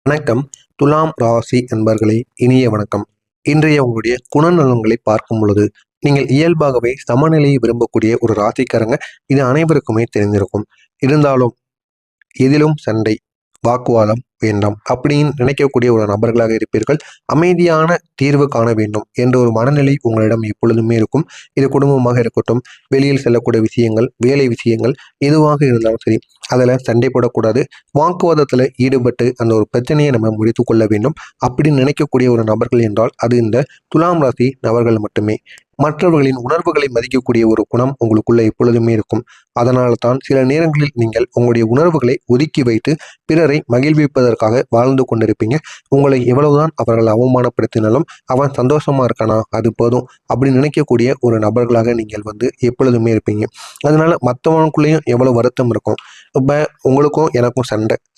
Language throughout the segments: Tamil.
வணக்கம். துலாம் ராசி நண்பர்களே, இனிய வணக்கம். இன்றைய உங்களுடைய குணநலன்களை பார்க்கும் பொழுது நீங்கள் இயல்பாகவே சமநிலையை விரும்பக்கூடிய ஒரு ராசிக்காரங்க. இது அனைவருக்குமே தெரிஞ்சிருக்கும். இருந்தாலும் எதிலும் சண்டை, வாக்குவாதம் வேண்டாம் அப்படின்னு நினைக்கக்கூடிய ஒரு நபர்களாக இருப்பீர்கள். அமைதியான தீர்வு காண வேண்டும் என்ற ஒரு மனநிலை உங்களிடம் எப்பொழுதுமே இருக்கும். இது குடும்பமாக இருக்கட்டும், வெளியில் செல்லக்கூடிய விஷயங்கள், வேலை விஷயங்கள், எதுவாக இருந்தாலும் சரி, அதில் சண்டை போடக்கூடாது. வாக்குவாதத்தில் ஈடுபட்டு அந்த ஒரு பிரச்சனையை நம்ம முடித்து கொள்ள வேண்டும் அப்படின்னு நினைக்கக்கூடிய ஒரு நபர்கள் என்றால் அது இந்த துலாம் ராசி நபர்கள் மட்டுமே. மற்றவர்களின் உணர்வுகளை மதிக்கக்கூடிய ஒரு குணம் உங்களுக்குள்ள எப்பொழுதுமே இருக்கும். அதனால தான் சில நேரங்களில் நீங்கள் உங்களுடைய உணர்வுகளை ஒதுக்கி வைத்து பிறரை மகிழ்விப்பதற்காக வாழ்ந்து கொண்டிருப்பீங்க. உங்களை எவ்வளவுதான் அவர்கள் அவமானப்படுத்தினாலும் அவன் சந்தோஷமா இருக்கானா அது போதும் அப்படின்னு நினைக்கக்கூடிய ஒரு நபர்களாக நீங்கள் எப்பொழுதுமே இருப்பீங்க. அதனால மற்றவனுக்குள்ளேயும் எவ்வளவு வருத்தம் இருக்கும். இப்போ உங்களுக்கும் எனக்கும்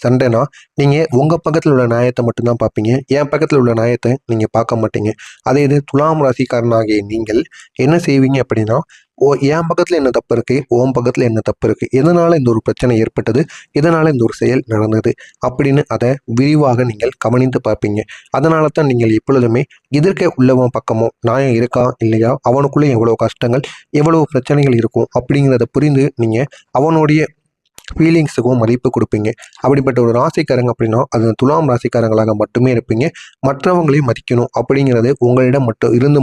சண்டைனா நீங்கள் உங்கள் பக்கத்தில் உள்ள நியாயத்தை மட்டும்தான் பார்ப்பீங்க. என் பக்கத்தில் உள்ள நியாயத்தை நீங்கள் பார்க்க மாட்டீங்க. அதே இது துலாம் ராசிக்காரனாகிய நீங்கள் என்ன செய்வீங்க அப்படின்னா, என் பக்கத்துல என்ன தப்பு இருக்கு, உன் பக்கத்துல என்ன தப்பு இருக்கு, எதனால இந்த ஒரு பிரச்சனை ஏற்பட்டது, எதனால இந்த ஒரு செயல் நடந்தது அப்படின்னு அதை விரிவாக நீங்கள் கவனித்து பார்ப்பீங்க. அதனால தான் நீங்கள் எப்பொழுதுமே எதிர்க்க உள்ளவன் பக்கமோ நியாயம் இருக்கா இல்லையா, அவனுக்குள்ளே எவ்வளவு கஷ்டங்கள், எவ்வளவு பிரச்சனைகள் இருக்கும் அப்படிங்கிறத புரிந்து நீங்க அவனுடைய ஃபீலிங்ஸுக்கும் மதிப்பு கொடுப்பீங்க. அப்படிப்பட்ட ஒரு ராசிக்காரங்க அப்படின்னா அது துலாம் ராசிக்காரங்களாக மட்டுமே இருப்பீங்க. மற்றவங்களையும் மதிக்கணும் அப்படிங்கிறது உங்களிடம்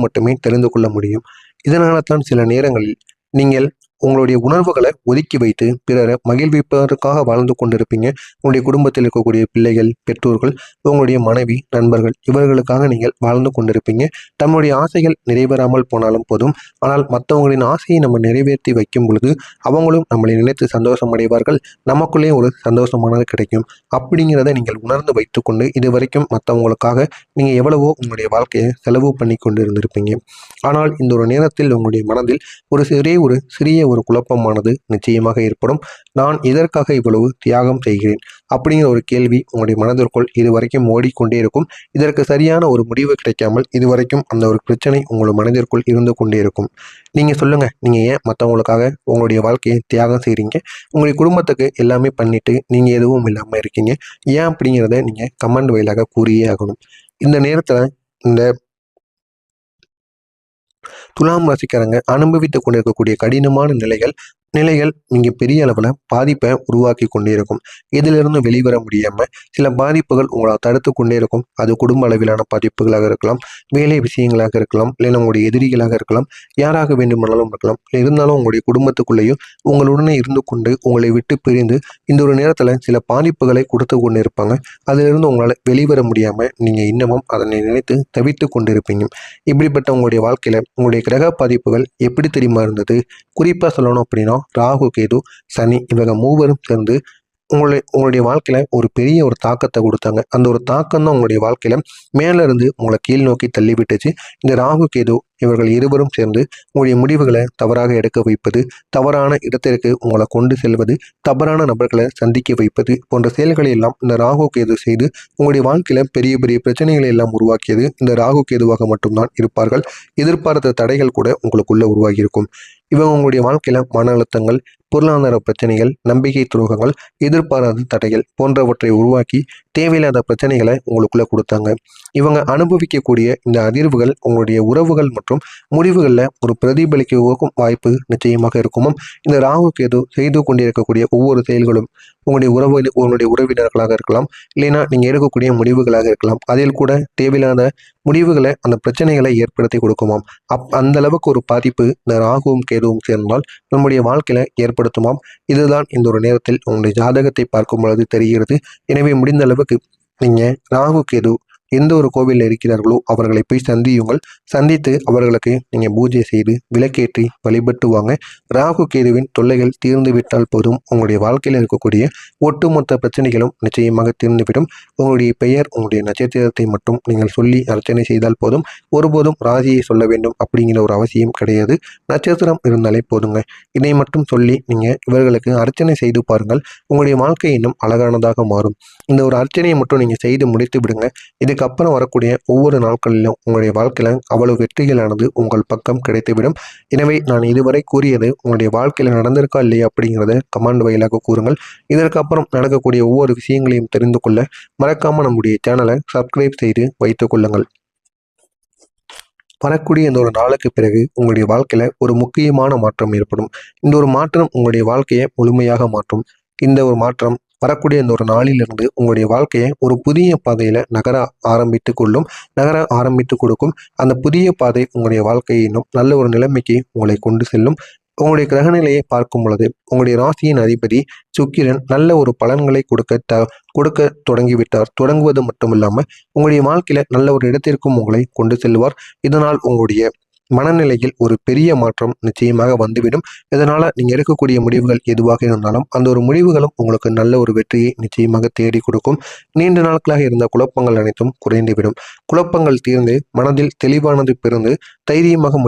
மட்டுமே தெரிந்து கொள்ள முடியும். இதனால தான் சில நேரங்களில் நீங்கள் உங்களுடைய உணர்வுகளை ஒதுக்கி வைத்து பிறரை மகிழ்விப்பதற்காக வாழ்ந்து கொண்டிருப்பீங்க. உங்களுடைய குடும்பத்தில் இருக்கக்கூடிய பிள்ளைகள், பெற்றோர்கள், உங்களுடைய மனைவி, நண்பர்கள் இவர்களுக்காக நீங்கள் வாழ்ந்து கொண்டிருப்பீங்க. தம்முடைய ஆசைகள் நிறைவேறாமல் போனாலும் போதும், ஆனால் மற்றவங்களின் ஆசையை நம்ம நிறைவேற்றி வைக்கும் பொழுது அவங்களும் நம்மளை நினைத்து சந்தோஷம் அடைவார்கள். நமக்குள்ளே ஒரு சந்தோஷமானது கிடைக்கும். அப்படிங்கிறத நீங்கள் உணர்ந்து வைத்துக்கொண்டு இது வரைக்கும் மற்றவங்களுக்காக நீங்கள் எவ்வளவோ உங்களுடைய வாழ்க்கையை செலவு பண்ணி கொண்டு இருந்திருப்பீங்க. ஆனால் இந்த ஒரு நேரத்தில் உங்களுடைய மனதில் ஒரு சிறிய ஒரு குழப்பமானது நிச்சயமாக ஏற்படும். நான் எதற்காக இவ்வளவு தியாகம் செய்கிறேன் அப்படிங்கிற ஒரு கேள்வி உங்களுடைய மனதிற்குள் இதுவரைக்கும் ஓடிக்கொண்டே இருக்கும். இதற்கு சரியான ஒரு முடிவு கிடைக்காமல் இதுவரைக்கும் அந்த ஒரு பிரச்சனை உங்கள் மனதிற்குள் இருந்து கொண்டே இருக்கும். நீங்க சொல்லுங்க, நீங்க ஏன் மற்றவங்களுக்காக உங்களுடைய வாழ்க்கையை தியாகம் செய்றீங்க? உங்களுடைய குடும்பத்துக்கு எல்லாமே பண்ணிட்டு நீங்க எதுவும் இல்லாம இருக்கீங்க. ஏன் அப்படிங்கிறத நீங்க கமெண்ட் வாயிலாக கூறியே ஆகணும். இந்த நேரத்துல இந்த துலாம் ராசிக்காரங்க அனுபவித்துக் கொண்டிருக்கக்கூடிய கடினமான நிலைகள் நீங்க பெரிய அளவுல பாதிப்பை உருவாக்கி கொண்டே இருக்கும். இதிலிருந்து வெளிவர முடியாம சில பாதிப்புகள் உங்களை தடுத்து கொண்டே இருக்கும். அது குடும்ப அளவிலான பாதிப்புகளாக இருக்கலாம், வேலை விஷயங்களாக இருக்கலாம், இல்லைன்னா உங்களுடைய எதிரிகளாக இருக்கலாம், யாராக வேண்டுமானாலும் இருக்கலாம். இருந்தாலும் உங்களுடைய குடும்பத்துக்குள்ளேயும் உங்களுடனே இருந்து கொண்டு உங்களை விட்டு பிரிந்து இந்த ஒரு நேரத்துல சில பாதிப்புகளை கொடுத்து கொண்டு இருப்பாங்க. அதிலிருந்து உங்களால் வெளிவர முடியாம நீங்க இன்னமும் அதனை நினைத்து தவித்து கொண்டிருப்பீங்க. இப்படிப்பட்ட உங்களுடைய வாழ்க்கையில உங்களுடைய கிரக பாதிப்புகள் எப்படி தெரியுமா இருந்தது? குறிப்பா சொல்லணும் அப்படின்னா ராகு, கேது, சனி இவங்க மூவரும் சேர்ந்து உங்களுடைய வாழ்க்கையில ஒரு பெரிய ஒரு தாக்கத்தை கொடுத்தாங்க. அந்த ஒரு தாக்கம் தான் உங்களுடைய வாழ்க்கையில மேல இருந்து உங்களை கீழ் நோக்கி தள்ளி விட்டுச்சு. இந்த ராகு, கேது இவர்கள் இருவரும் சேர்ந்து உங்களுடைய முடிவுகளை தவறாக எடுக்க வைப்பது, தவறான இடத்திற்கு உங்களை கொண்டு செல்வது, தவறான நபர்களை சந்திக்க வைப்பது போன்ற செயல்களை எல்லாம் இந்த ராகு, கேது செய்து உங்களுடைய வாழ்க்கையில பெரிய பெரிய பிரச்சனைகளை எல்லாம் உருவாக்கியது இந்த ராகு, கேதுவாக மட்டும்தான் இருப்பார்கள். எதிர்பார்த்த தடைகள் கூட உங்களுக்குள்ள உருவாகி இருக்கும். இவங்க உங்களுடைய வாழ்க்கையில மன அழுத்தங்கள், பொருளாதார பிரச்சனைகள், நம்பிக்கை துரோகங்கள், எதிர்பாராத தடைகள் போன்றவற்றை உருவாக்கி தேவையில்லாத பிரச்சனைகளை உங்களுக்குள்ள கொடுத்தாங்க. இவங்க அனுபவிக்கக்கூடிய இந்த அதிர்வுகள் உங்களுடைய உறவுகள் மற்றும் முடிவுகளில் ஒரு பிரதிபலிக்க வாய்ப்பு நிச்சயமாக இருக்குமாம். இந்த ராகு, கேது செய்து கொண்டிருக்கக்கூடிய ஒவ்வொரு செயல்களும் உங்களுடைய உறவினர்களாக இருக்கலாம், இல்லைன்னா நீங்கள் எடுக்கக்கூடிய முடிவுகளாக இருக்கலாம். அதில் கூட தேவையில்லாத முடிவுகளை, அந்த பிரச்சனைகளை ஏற்படுத்தி கொடுக்குமாம். அந்த அளவுக்கு ஒரு பாதிப்பு இந்த ராகுவும் கேதுவும் சேர்ந்தால் நம்முடைய வாழ்க்கையில ஏற்படுத்துமாம். இதுதான் இந்த ஒரு நேரத்தில் உங்களுடைய ஜாதகத்தை பார்க்கும் பொழுது தெரிகிறது. எனவே முடிந்த அளவுக்கு நீங்க ராகு, கேது எந்த ஒரு கோவிலில் இருக்கிறார்களோ அவர்களை போய் சந்தியுங்கள். சந்தித்து அவர்களுக்கு நீங்கள் பூஜை செய்து விளக்கேற்றி வழிபட்டு வாங்க. ராகு, கேதுவின் தொல்லைகள் தீர்ந்து விட்டால் போதும். உங்களுடைய வாழ்க்கையில் இருக்கக்கூடிய ஒட்டுமொத்த பிரச்சனைகளும் நிச்சயமாக தீர்ந்துவிடும். உங்களுடைய பெயர், உங்களுடைய நட்சத்திரத்தை மட்டும் நீங்கள் சொல்லி அர்ச்சனை செய்தால் போதும். ஒருபோதும் ராசியை சொல்ல வேண்டும் அப்படிங்கிற ஒரு அவசியம் கிடையாது. நட்சத்திரம் இருந்தாலே போதுங்க. இதை மட்டும் சொல்லி நீங்கள் இவர்களுக்கு அர்ச்சனை செய்து பாருங்கள். உங்களுடைய வாழ்க்கை இன்னும் அழகானதாக மாறும். இந்த ஒரு அர்ச்சனையை மட்டும் நீங்கள் செய்து முடித்து விடுங்க. இதுக்கு இதுக்கப்புறம் வரக்கூடிய ஒவ்வொரு நாட்களிலும் உங்களுடைய வாழ்க்கையில அவ்வளவு வெற்றிகளானது உங்கள் பக்கம் கிடைத்துவிடும். எனவே நான் இதுவரை கூறியது உங்களுடைய வாழ்க்கையில நடந்திருக்கா இல்லையா அப்படிங்கிறத கமெண்ட் வாயிலாக கூறுங்கள். இதற்கப்புறம் நடக்கக்கூடிய ஒவ்வொரு விஷயங்களையும் தெரிந்து கொள்ள மறக்காம நம்முடைய சேனலை சப்ஸ்கிரைப் செய்து வைத்துக் கொள்ளுங்கள். வரக்கூடிய இந்த ஒரு நாளுக்கு பிறகு உங்களுடைய வாழ்க்கையில ஒரு முக்கியமான மாற்றம் ஏற்படும். இந்த ஒரு மாற்றம் உங்களுடைய வாழ்க்கையை முழுமையாக மாற்றும். இந்த ஒரு மாற்றம் வரக்கூடிய இந்த ஒரு நாளிலிருந்து உங்களுடைய வாழ்க்கையை ஒரு புதிய பாதையில நகர ஆரம்பித்து கொடுக்கும். அந்த புதிய பாதை உங்களுடைய வாழ்க்கையை இன்னும் நல்ல ஒரு நிலைமைக்கு உங்களை கொண்டு செல்லும். உங்களுடைய கிரகநிலையை பார்க்கும் பொழுது உங்களுடைய ராசியின் அதிபதி சுக்கிரன் நல்ல ஒரு பலன்களை கொடுக்க தொடங்குவது மட்டும் இல்லாமல் உங்களுடைய வாழ்க்கையில நல்ல ஒரு இடத்திற்கும் உங்களை கொண்டு செல்வார். இதனால் உங்களுடைய மனநிலையில் ஒரு பெரிய மாற்றம் நிச்சயமாக வந்துவிடும். இதனால நீங்க எடுக்கக்கூடிய முடிவுகள் எதுவாக இருந்தாலும் அந்த ஒரு முடிவுகளும் உங்களுக்கு நல்ல ஒரு வெற்றியை நிச்சயமாக தேடி கொடுக்கும். நீண்ட நாட்களாக இருந்த குழப்பங்கள் அனைத்தும் குறைந்துவிடும். குழப்பங்கள் தீர்ந்து மனதில் தெளிவானது பிறந்து தைரியமாக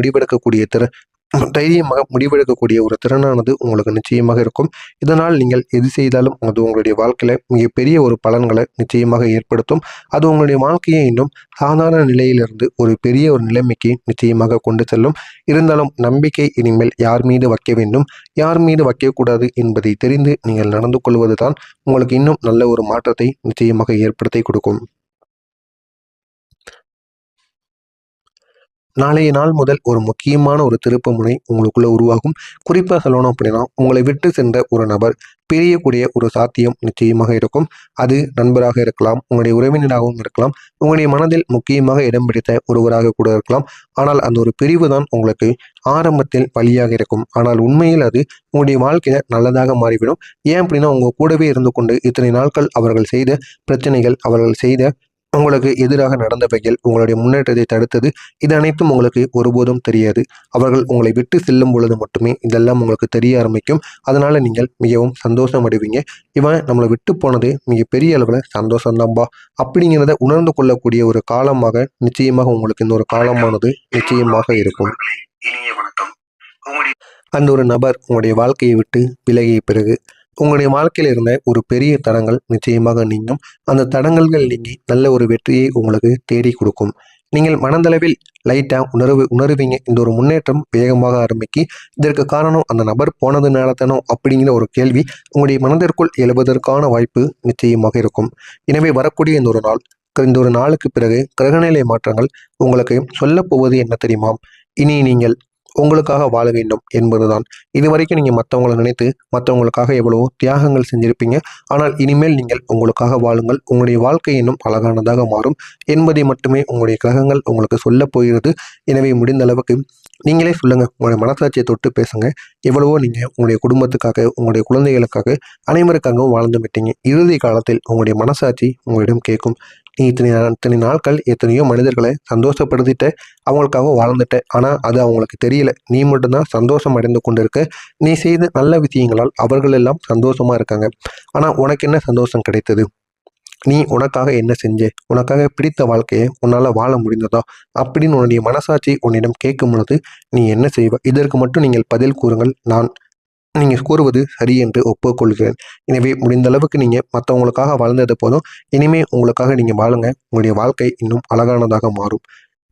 முடிவெடுக்கக்கூடிய ஒரு திறனானது உங்களுக்கு நிச்சயமாக இருக்கும். இதனால் நீங்கள் எது செய்தாலும் அது உங்களுடைய வாழ்க்கையில மிகப்பெரிய ஒரு பலன்களை நிச்சயமாக ஏற்படுத்தும். அது உங்களுடைய வாழ்க்கையை இன்னும் சாதாரண நிலையிலிருந்து ஒரு பெரிய ஒரு நிலைமைக்கு நிச்சயமாக கொண்டு செல்லும். இருந்தாலும் நம்பிக்கை இனிமேல் யார் மீது வைக்க வேண்டும், யார் மீது வைக்கக்கூடாது என்பதை தெரிந்து நீங்கள் நடந்து கொள்வதுதான் உங்களுக்கு இன்னும் நல்ல ஒரு மாற்றத்தை நிச்சயமாக ஏற்படுத்தி கொடுக்கும். நாளைய நாள் முதல் ஒரு முக்கியமான ஒரு திருப்பு முனை உங்களுக்குள்ள உருவாகும். குறிப்பாக சொல்லணும் அப்படின்னா உங்களை விட்டு சென்ற ஒரு நபர் பிரியக்கூடிய ஒரு சாத்தியம் நிச்சயமாக இருக்கும். அது நண்பராக இருக்கலாம், உங்களுடைய உறவினராகவும் இருக்கலாம், உங்களுடைய மனதில் முக்கியமாக இடம் பிடித்த ஒருவராக கூட இருக்கலாம். ஆனால் அந்த ஒரு பிரிவு தான் உங்களுக்கு ஆரம்பத்தில் வழியாக இருக்கும். ஆனால் உண்மையில் அது உங்களுடைய வாழ்க்கையில நல்லதாக மாறிவிடும். ஏன் அப்படின்னா உங்க கூடவே இருந்து கொண்டு இத்தனை நாட்கள் அவர்கள் செய்த பிரச்சனைகள், அவர்கள் செய்த உங்களுக்கு எதிராக நடந்தவைகள் உங்களுடைய முன்னேற்றத்தை தடுத்தது, இது அனைத்தும் உங்களுக்கு ஒருபோதும் தெரியாது. அவர்கள் உங்களை விட்டு செல்லும் பொழுது மட்டுமே இதெல்லாம் உங்களுக்கு தெரிய ஆரம்பிக்கும். அதனால நீங்கள் மிகவும் சந்தோஷம் அடைவீங்க. இவன் நம்மளை விட்டு போனது மிகப்பெரிய அளவில் சந்தோஷம்தான்பா அப்படிங்கிறத உணர்ந்து கொள்ளக்கூடிய ஒரு காலமாக நிச்சயமாக உங்களுக்கு இந்த ஒரு காலமானது நிச்சயமாக இருக்கும். அந்த ஒரு நபர் உங்களுடைய வாழ்க்கையை விட்டு விலகிய பிறகு உங்களுடைய வாழ்க்கையில் இருந்த ஒரு பெரிய தடங்கள் நிச்சயமாக நீங்கும். அந்த தடங்கல்கள் நீங்கி நல்ல ஒரு வெற்றியை உங்களுக்கு தேடி கொடுக்கும். நீங்கள் மனதளவில் உணருவீங்க இந்த ஒரு முன்னேற்றம் வேகமாக ஆரம்பிக்கி. இதற்கு காரணம் அந்த நபர் போனதுனால தானோ அப்படிங்கிற ஒரு கேள்வி உங்களுடைய மனதிற்குள் எழுவதற்கான வாய்ப்பு நிச்சயமாக இருக்கும். எனவே வரக்கூடிய இந்த ஒரு நாளுக்கு பிறகு கிரகநிலை மாற்றங்கள் உங்களுக்கு சொல்ல போவது என்ன தெரியுமா? இனி நீங்கள் உங்களுக்காக வாழ வேண்டும் என்பதுதான். இதுவரைக்கும் நீங்கள் மற்றவங்களை நினைத்து மற்றவங்களுக்காக எவ்வளவோ தியாகங்கள் செஞ்சிருப்பீங்க. ஆனால் இனிமேல் நீங்கள் உங்களுக்காக வாழுங்கள். உங்களுடைய வாழ்க்கை இன்னும் அழகானதாக மாறும் என்பதை மட்டுமே உங்களுடைய கிரகங்கள் உங்களுக்கு சொல்ல போகிறது. எனவே முடிந்த அளவுக்கு நீங்களே சொல்லுங்க, உங்களுடைய மனசாட்சியை தொட்டு பேசுங்க. எவ்வளவோ நீங்கள் உங்களுடைய குடும்பத்துக்காக, உங்களுடைய குழந்தைகளுக்காக, அனைவருக்காகவும் வாழ்ந்து விட்டீங்க. இறுதி காலத்தில் உங்களுடைய மனசாட்சி உங்களிடம் கேட்கும், நீ இத்தனை நாட்கள் எத்தனையோ மனிதர்களை சந்தோஷப்படுத்திட்ட, அவங்களுக்காக வாழ்ந்துட்ட. ஆனால் அது அவங்களுக்கு தெரியல. நீ மட்டும்தான் சந்தோஷம் அடைந்து கொண்டிருக்க. நீ செய்த நல்ல விஷயங்களால் அவர்கள் எல்லாம் சந்தோஷமா இருக்காங்க. ஆனால் உனக்கு என்ன சந்தோஷம் கிடைத்தது? நீ உனக்காக என்ன செஞ்ச? உனக்காக பிடித்த வாழ்க்கையை உன்னால் வாழ முடிந்ததா அப்படின்னு உன்னுடைய மனசாட்சி உன்னிடம் கேட்கும் பொழுது நீ என்ன செய்வ? இதற்கு மட்டும் நீங்கள் பதில் கூறுங்கள். நீங்கள் கூறுவது சரி என்று ஒப்புக்கொள்கிறேன். எனவே முடிந்த அளவுக்கு நீங்கள் மற்றவங்களுக்காக வாழ்ந்தது போதும். இனிமே உங்களுக்காக நீங்கள் வாழுங்க. உங்களுடைய வாழ்க்கை இன்னும் அழகானதாக மாறும்.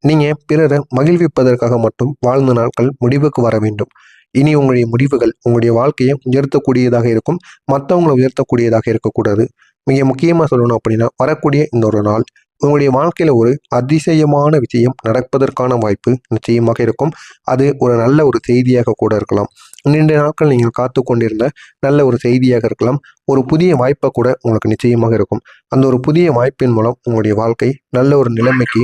நீங்கள் பிறரை மகிழ்விப்பதற்காக மட்டும் வாழ்ந்த நாட்கள் முடிவுக்கு வர வேண்டும். இனி உங்களுடைய முடிவுகள் உங்களுடைய வாழ்க்கையை உயர்த்தக்கூடியதாக இருக்கும். மற்றவங்களை உயர்த்தக்கூடியதாக இருக்கக்கூடாது. மிக முக்கியமாக சொல்லணும் அப்படின்னா வரக்கூடிய இந்த ஒரு நாள் உங்களுடைய வாழ்க்கையில ஒரு அதிசயமான விஷயம் நடப்பதற்கான வாய்ப்பு நிச்சயமாக இருக்கும். அது ஒரு நல்ல ஒரு செய்தியாக கூட இருக்கலாம். நீண்ட நாட்கள் நீங்கள் காத்து கொண்டிருந்த நல்ல ஒரு செய்தியாக இருக்கலாம். ஒரு புதிய வாய்ப்பை கூட உங்களுக்கு நிச்சயமாக இருக்கும். அந்த ஒரு புதிய வாய்ப்பின் மூலம் உங்களுடைய வாழ்க்கை நல்ல ஒரு நிலைமைக்கு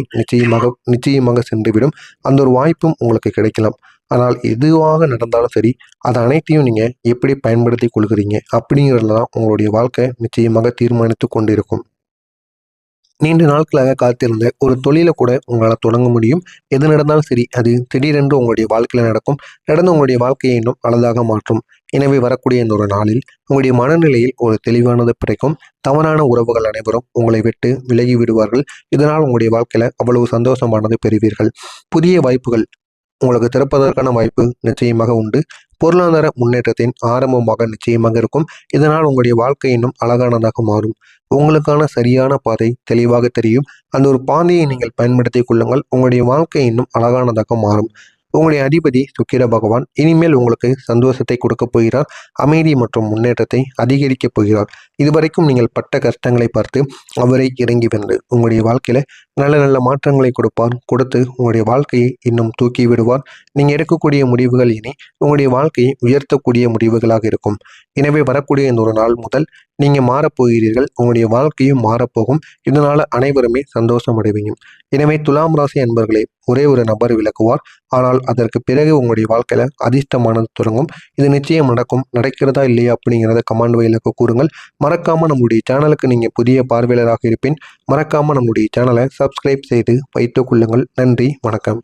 நிச்சயமாக சென்றுவிடும். அந்த ஒரு வாய்ப்பும் உங்களுக்கு கிடைக்கலாம். ஆனால் எதுவாக நடந்தாலும் சரி, அது அனைத்தையும் நீங்கள் எப்படி பயன்படுத்தி கொள்கிறீங்க அப்படிங்கிறதுல தான் உங்களுடைய வாழ்க்கை நிச்சயமாக தீர்மானித்து கொண்டிருக்கும். நீண்ட நாட்களாக காத்திருந்த ஒரு தொழிலை கூட உங்களால் தொடங்க முடியும். எது நடந்தாலும் சரி, அது திடீரென்று உங்களுடைய வாழ்க்கையில் நடந்து உங்களுடைய வாழ்க்கையை இன்னும் அழகாக மாற்றும். எனவே வரக்கூடிய இந்த ஒரு நாளில் உங்களுடைய மனநிலையில் ஒரு தெளிவானது பிறக்கும். தவறான உறவுகள் அனைவரும் உங்களை விட்டு விலகி விடுவார்கள். இதனால் உங்களுடைய வாழ்க்கையில அவ்வளவு சந்தோஷமானது பெறுவீர்கள். புதிய வாய்ப்புகள் உங்களுக்கு திறப்பதற்கான வாய்ப்பு நிச்சயமாக உண்டு. பொருளாதார முன்னேற்றத்தின் ஆரம்பமாக நிச்சயமாக இருக்கும். இதனால் உங்களுடைய வாழ்க்கை இன்னும் அழகானதாக மாறும். உங்களுக்கான சரியான பாதை தெளிவாக தெரியும். அந்த ஒரு பாதையை நீங்கள் பயன்படுத்திக் கொள்ளுங்கள். உங்களுடைய வாழ்க்கை இன்னும் அழகானதாக மாறும். உங்களுடைய அதிபதி சுக்கிர பகவான் இனிமேல் உங்களுக்கு சந்தோஷத்தை கொடுக்க போகிறார். அமைதி மற்றும் முன்னேற்றத்தை அதிகரிக்கப் போகிறார். இதுவரைக்கும் நீங்கள் பட்ட கஷ்டங்களை பார்த்து அவரை இறங்கி வந்து உங்களுடைய வாழ்க்கையில நல்ல நல்ல மாற்றங்களை கொடுத்து உங்களுடைய வாழ்க்கையை இன்னும் தூக்கி விடுவார். நீங்கள் எடுக்கக்கூடிய முடிவுகள் இனி உங்களுடைய வாழ்க்கையை உயர்த்தக்கூடிய முடிவுகளாக இருக்கும். எனவே வரக்கூடிய இந்த ஒரு நாள் முதல் நீங்கள் மாறப்போகிறீர்கள். உங்களுடைய வாழ்க்கையும் மாறப்போகும். இதனால அனைவருமே சந்தோஷம் அடைவீங்க. எனவே துலாம் ராசி அன்பர்களே, ஒரே ஒரு நபர் விளக்குவார். ஆனால் அதற்கு பிறகு உங்களுடைய வாழ்க்கையில அதிர்ஷ்டமானது தொடங்கும். இது நிச்சயம் நடக்கும். நடக்கிறதா இல்லையா அப்படிங்கிறத கமெண்ட் வழியாக கூறுங்கள். மறக்காம நம்முடைய சேனலுக்கு நீங்க புதிய பார்வையாளராக இருப்பின் மறக்காம நம்முடைய சேனலை சப்ஸ்கிரைப் செய்து வைத்துக் கொள்ளுங்கள். நன்றி, வணக்கம்.